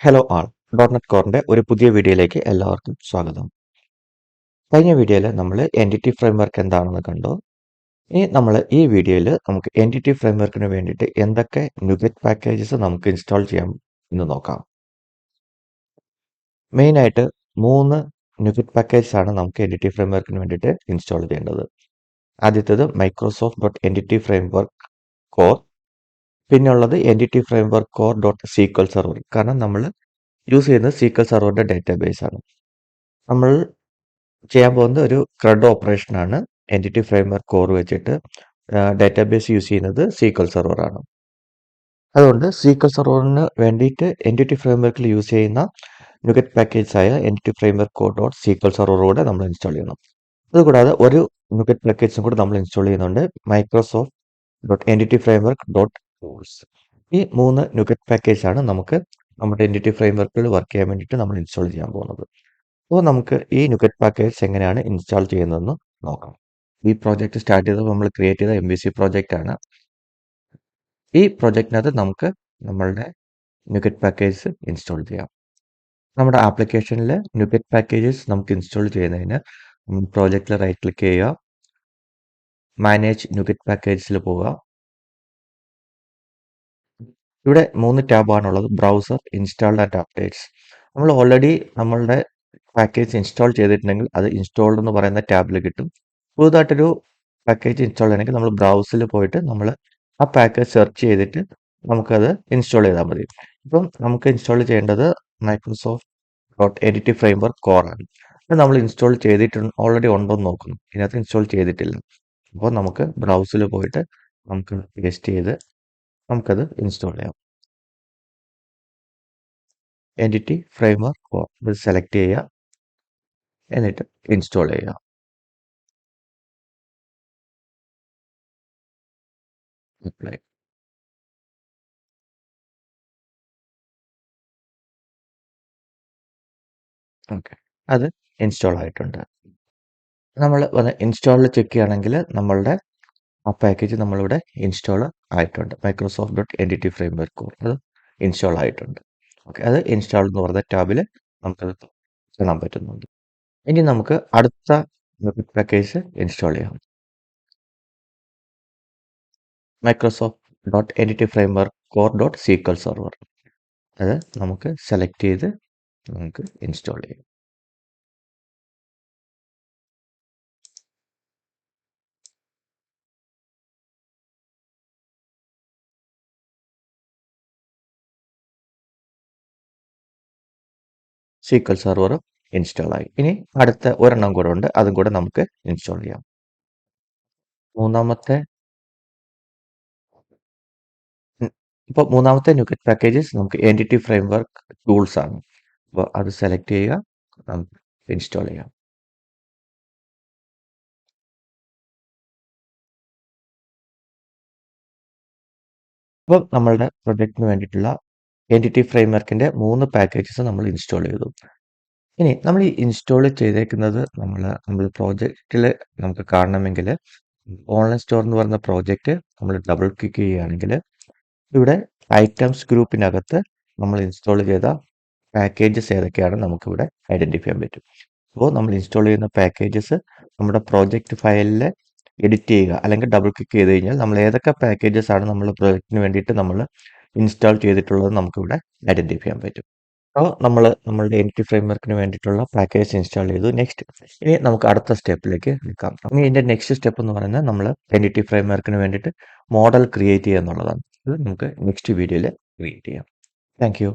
Hello ആൾ dot കോറിന്റെ ഒരു പുതിയ വീഡിയോയിലേക്ക് എല്ലാവർക്കും സ്വാഗതം. കഴിഞ്ഞ വീഡിയോയിൽ നമ്മൾ എൻറ്റിറ്റി ഫ്രെയിംവർക്ക് എന്താണെന്ന് കണ്ടു. ഇനി നമ്മൾ ഈ വീഡിയോയിൽ നമുക്ക് എൻറ്റിറ്റി ഫ്രെയിംവർക്കിന് വേണ്ടിയിട്ട് എന്തൊക്കെ നുഗറ്റ് പാക്കേജസ് നമുക്ക് ഇൻസ്റ്റാൾ ചെയ്യാം എന്ന് നോക്കാം. മെയിനായിട്ട് 3 നുഗറ്റ് പാക്കേജസ് ആണ് നമുക്ക് എൻറ്റിറ്റി ഫ്രെയിംവർക്കിന് വേണ്ടിയിട്ട് ഇൻസ്റ്റാൾ ചെയ്യേണ്ടത്. ആദ്യത്തേത് Microsoft dot entity framework core, പിന്നുള്ളത് entity framework core dot SQL server. കാരണം നമ്മൾ യൂസ് ചെയ്യുന്നത് സീക്വൽ സെർവറിന്റെ ഡേറ്റാബേസ് ആണ്. നമ്മൾ ചെയ്യാൻ പോകുന്ന ഒരു CRUD ഓപ്പറേഷനാണ്. എൻറ്റിറ്റി ഫ്രെയിംവർക്ക് കോർ വെച്ചിട്ട് ഡാറ്റാബേസ് യൂസ് ചെയ്യുന്നത് സീക്വൽ സെർവറാണ്. അതുകൊണ്ട് സീക്വൽ സെർവറിന് വേണ്ടിയിട്ട് എൻറ്റിറ്റി ഫ്രെയിംവർക്കിൽ യൂസ് ചെയ്യുന്ന നുഗറ്റ് പാക്കേജ് ആയ entity framework core dot SQL സെർവറോടെ നമ്മൾ ഇൻസ്റ്റാൾ ചെയ്യണം. അതുകൂടാതെ ഒരു നുഗറ്റ് പാക്കേജും കൂടെ നമ്മൾ ഇൻസ്റ്റാൾ ചെയ്യുന്നുണ്ട്, Microsoft dot entity framework dot tools. ഈ 3 നുഗറ്റ് പാക്കേജാണ് നമുക്ക് നമ്മുടെ എൻറ്റിറ്റി ഫ്രെയിംവർക്കിൽ വർക്ക് ചെയ്യാൻ വേണ്ടിയിട്ട് നമ്മൾ ഇൻസ്റ്റാൾ ചെയ്യാൻ പോകുന്നത്. അപ്പോൾ നമുക്ക് ഈ നുഗറ്റ് പാക്കേജ് എങ്ങനെയാണ് ഇൻസ്റ്റാൾ ചെയ്യുന്നതെന്ന് നോക്കാം. ഈ പ്രോജക്റ്റ് സ്റ്റാർട്ട് ചെയ്തപ്പോൾ നമ്മൾ ക്രിയേറ്റ് ചെയ്ത MVC പ്രോജക്റ്റ് ആണ്. ഈ പ്രോജക്റ്റിനകത്ത് നമുക്ക് നമ്മളുടെ നുഗറ്റ് പാക്കേജ് ഇൻസ്റ്റാൾ ചെയ്യാം. നമ്മുടെ ആപ്ലിക്കേഷനിൽ നുഗറ്റ് പാക്കേജസ് നമുക്ക് ഇൻസ്റ്റാൾ ചെയ്യുന്നതിന് പ്രോജക്റ്റിൽ റൈറ്റ് ക്ലിക്ക് ചെയ്യുക, മാനേജ് നുഗറ്റ് പാക്കേജസിൽ പോവുക. ഇവിടെ 3 ടാബാണുള്ളത്: ബ്രൗസർ, ഇൻസ്റ്റാൾഡ് ആൻഡ് അപ്ഡേറ്റ്സ്. നമ്മൾ ഓൾറെഡി നമ്മളുടെ പാക്കേജ് ഇൻസ്റ്റാൾ ചെയ്തിട്ടുണ്ടെങ്കിൽ അത് ഇൻസ്റ്റാൾഡ് എന്ന് പറയുന്ന ടാബിൽ കിട്ടും. പുതുതായിട്ടൊരു പാക്കേജ് ഇൻസ്റ്റാൾ ചെയ്യണമെങ്കിൽ നമ്മൾ ബ്രൗസിൽ പോയിട്ട് നമ്മൾ ആ പാക്കേജ് സെർച്ച് ചെയ്തിട്ട് നമുക്കത് ഇൻസ്റ്റാൾ ചെയ്താൽ മതി. ഇപ്പം നമുക്ക് ഇൻസ്റ്റാൾ ചെയ്യേണ്ടത് Microsoft dot entity framework core ആണ്. അത് നമ്മൾ ഇൻസ്റ്റാൾ ചെയ്തിട്ടുണ്ട്, ഓൾറെഡി ഉണ്ടോ എന്ന് നോക്കുന്നു. ഇതിനകത്ത് ഇൻസ്റ്റാൾ ചെയ്തിട്ടില്ല. അപ്പോൾ നമുക്ക് ബ്രൗസിൽ പോയിട്ട് നമുക്ക് പേസ്റ്റ് ചെയ്ത് നമുക്കത് ഇൻസ്റ്റാൾ ചെയ്യാം. എൻറ്റിറ്റി ഫ്രെയിംവർക്ക് കോർ ഇത് സെലക്ട് ചെയ്യുക, എന്നിട്ട് ഇൻസ്റ്റാൾ ചെയ്യുക. അപ്ലൈ. ഓക്കെ, അത് ഇൻസ്റ്റാൾ ആയിട്ടുണ്ട്. നമ്മൾ വന്ന് ഇൻസ്റ്റാളിൽ ചെക്ക് ചെയ്യുകയാണെങ്കിൽ നമ്മളുടെ ആ പാക്കേജ് നമ്മളിവിടെ ഇൻസ്റ്റാൾ ആയിട്ടുണ്ട്. Microsoft dot entity framework core അത് ഇൻസ്റ്റാൾ ആയിട്ടുണ്ട്. ഓക്കെ, അത് ഇൻസ്റ്റാൾ എന്ന് പറയുന്ന ടാബിൽ നമുക്കത് കാണാൻ പറ്റുന്നുണ്ട്. ഇനി നമുക്ക് അടുത്ത പാക്കേജ് ഇൻസ്റ്റാൾ ചെയ്യാം. Microsoft dot entity framework core dot SQL server. അത് നമുക്ക് സെലക്ട് ചെയ്ത് നമുക്ക് ഇൻസ്റ്റാൾ ചെയ്യാം. സീക്വൽ സെർവർ ഇൻസ്റ്റാൾ ആയി. ഇനി അടുത്ത ഒരെണ്ണം കൂടെ ഉണ്ട്, അതും കൂടെ നമുക്ക് ഇൻസ്റ്റാൾ ചെയ്യാം. ഇപ്പോൾ മൂന്നാമത്തെ നുഗറ്റ് പാക്കേജസ് നമുക്ക് എൻറ്റിറ്റി ഫ്രെയിംവർക്ക് ടൂൾസ് ആണ്. അപ്പോൾ അത് സെലക്ട് ചെയ്യുക, നമുക്ക് ഇൻസ്റ്റാൾ ചെയ്യാം. അപ്പോൾ നമ്മളുടെ പ്രൊജക്റ്റിന് വേണ്ടിയിട്ടുള്ള എൻറ്റിറ്റി ഫ്രെയിംവർക്കിന്റെ 3 പാക്കേജസ് നമ്മൾ ഇൻസ്റ്റാൾ ചെയ്തു. ഇനി നമ്മൾ ഈ ഇൻസ്റ്റാൾ ചെയ്തേക്കുന്നത് നമ്മൾ പ്രോജക്റ്റിൽ നമുക്ക് കാണണമെങ്കിൽ ഓൺലൈൻ സ്റ്റോർ എന്ന് പറയുന്ന പ്രോജക്റ്റ് നമ്മൾ ഡബിൾ ക്ലിക്ക് ചെയ്യുകയാണെങ്കിൽ ഇവിടെ ഐറ്റംസ് ഗ്രൂപ്പിനകത്ത് നമ്മൾ ഇൻസ്റ്റാൾ ചെയ്ത പാക്കേജസ് ഏതൊക്കെയാണ് നമുക്കിവിടെ ഐഡന്റിഫൈ ചെയ്യാൻ പറ്റും. അപ്പോൾ നമ്മൾ ഇൻസ്റ്റാൾ ചെയ്യുന്ന പാക്കേജസ് നമ്മുടെ പ്രോജക്റ്റ് ഫയലിൽ എഡിറ്റ് ചെയ്യുക, അല്ലെങ്കിൽ ഡബിൾ ക്ലിക്ക് ചെയ്ത് കഴിഞ്ഞാൽ നമ്മൾ ഏതൊക്കെ പാക്കേജസ് ആണ് നമ്മൾ പ്രോജക്റ്റിന് വേണ്ടിയിട്ട് നമ്മൾ ഇൻസ്റ്റാൾ ചെയ്തിട്ടുള്ളത് നമുക്കിവിടെ ഐഡന്റിഫൈ ചെയ്യാൻ പറ്റും. അപ്പോൾ നമ്മളുടെ എൻറ്റിറ്റി ഫ്രെയിംവർക്കിന് വേണ്ടിയിട്ടുള്ള പാക്കേജ് ഇൻസ്റ്റാൾ ചെയ്തു. നെക്സ്റ്റ്, ഇനി നമുക്ക് അടുത്ത സ്റ്റെപ്പിലേക്ക് നിൽക്കാം. ഇനി ഇതിന്റെ നെക്സ്റ്റ് സ്റ്റെപ്പ് എന്ന് പറയുന്നത് നമ്മൾ എൻറ്റിറ്റി ഫ്രെയിംവർക്കിന് വേണ്ടിയിട്ട് മോഡൽ ക്രിയേറ്റ് ചെയ്യുക എന്നുള്ളതാണ്. ഇത് നമുക്ക് നെക്സ്റ്റ് വീഡിയോയിൽ ക്രിയേറ്റ് ചെയ്യാം. Thank you.